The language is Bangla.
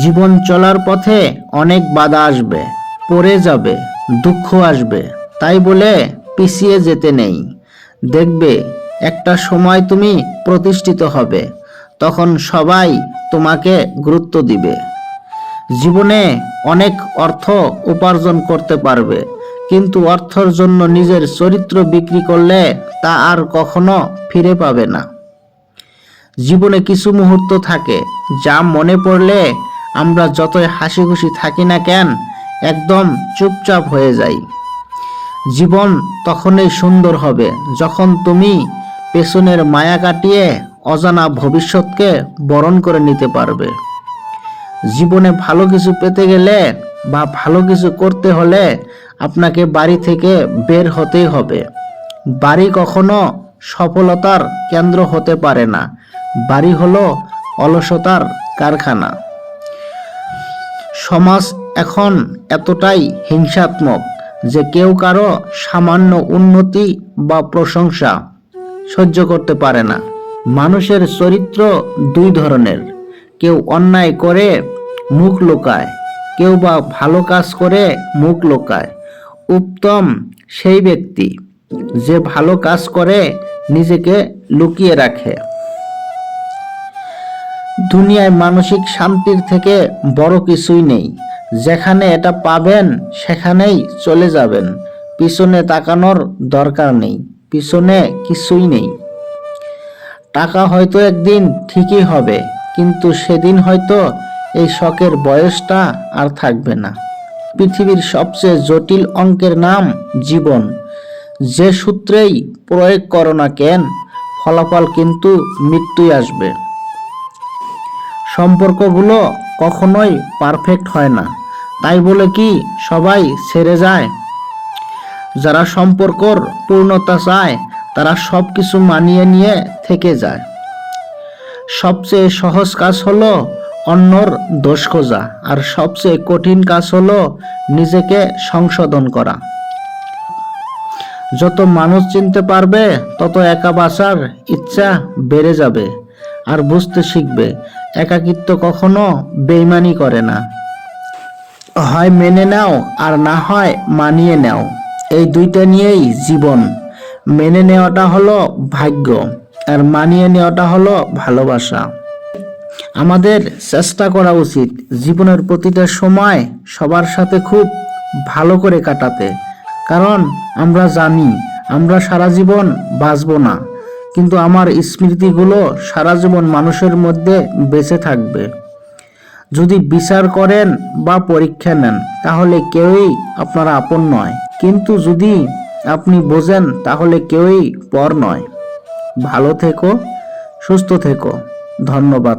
জীবন চলার পথে অনেক বাধা আসবে, পড়ে যাবে, দুঃখ আসবে, তাই বলে পিছিয়ে যেতে নেই। দেখবে একটা সময় তুমি প্রতিষ্ঠিত হবে, তখন সবাই তোমাকে গুরুত্ব দিবে। জীবনে অনেক অর্থ উপার্জন করতে পারবে, কিন্তু অর্থের জন্য নিজের চরিত্র বিক্রি করলে তা আর কখনো ফিরে পাবে না। জীবনে কিছু মুহূর্ত থাকে যা মনে পড়লে আমরা যতই হাসি খুশি থাকি না কেন একদম চুপচাপ হয়ে যাই। জীবন তখনই সুন্দর হবে যখন তুমি পেছনের মায়া কাটিয়ে অজানা ভবিষ্যৎকে বরণ করে নিতে পারবে। জীবনে ভালো কিছু পেতে গেলে বা ভালো কিছু করতে হলে আপনাকে বাড়ি থেকে বের হতেই হবে। বাড়ি কখনো সফলতার কেন্দ্র হতে পারে না, বাড়ি হলো অলসতার কারখানা। সমাজ এখন এতটাই হিংসাত্মক যে কেউ কারো সামান্য উন্নতি বা প্রশংসা সহ্য করতে পারে না। মানুষের চরিত্র দুই ধরনের, কেউ অন্যায় করে মুখ লুকায়, কেউ বা ভালো কাজ করে মুখ লুকায়। উত্তম সেই ব্যক্তি যে ভালো কাজ করে নিজেকে লুকিয়ে রাখে। দুনিয়ায় মানসিক শান্তির থেকে বড় কিছুই নেই। যেখানে এটা পাবেন সেখানেই চলে যাবেন, পিছনে তাকানোর দরকার নেই, পিছনে কিছুই নেই। টাকা হয়তো একদিন ঠিকই হবে, কিন্তু সেদিন হয়তো এই শখের বয়সটা আর থাকবে না। পৃথিবীর সবচেয়ে জটিল অঙ্কের নাম জীবন। যে সূত্রেই প্রয়োগ করো না কেন, ফলাফল কিন্তু মৃত্যুই আসবে। সম্পর্কগুলো কখনোই পারফেক্ট হয় না, তাই বলে কি সবাই ছেড়ে যায়? যারা সম্পর্কর পূর্ণতা চায় তারা সব কিছু মানিয়ে নিয়ে থেকে যায়। সবচেয়ে সহজ কাজ হলো অন্যর দোষ খোঁজা, আর সবচেয়ে কঠিন কাজ হলো নিজেকে সংশোধন করা। যত মানুষ চিনতে পারবে তত একা বাঁচার ইচ্ছা বেড়ে যাবে, আর বুঝতে শিখবে একাকিত্ব কখনো বেইমানি করে না। হয় মেনে নাও আর না হয় মানিয়ে নাও, এই দুইটা নিয়েই জীবন। মেনে নেওয়াটা হলো ভাগ্য, আর মানিয়ে নেওয়াটা হলো ভালোবাসা। আমাদের চেষ্টা করা উচিত জীবনের প্রতিটা সময় সবার সাথে খুব ভালো করে কাটাতে, কারণ আমরা জানি আমরা সারা জীবন বাঁচবো না, কিন্তু আমার স্মৃতিগুলো সারা জীবন মানুষের মধ্যে বেঁচে থাকবে। যদি বিচার করেন বা পরীক্ষা নেন তাহলে কেউই আপনার আপন নয়, কিন্তু যদি আপনি বোঝেন তাহলে কেউই পর নয়। ভালো থেকো, সুস্থ থেকো, ধন্যবাদ।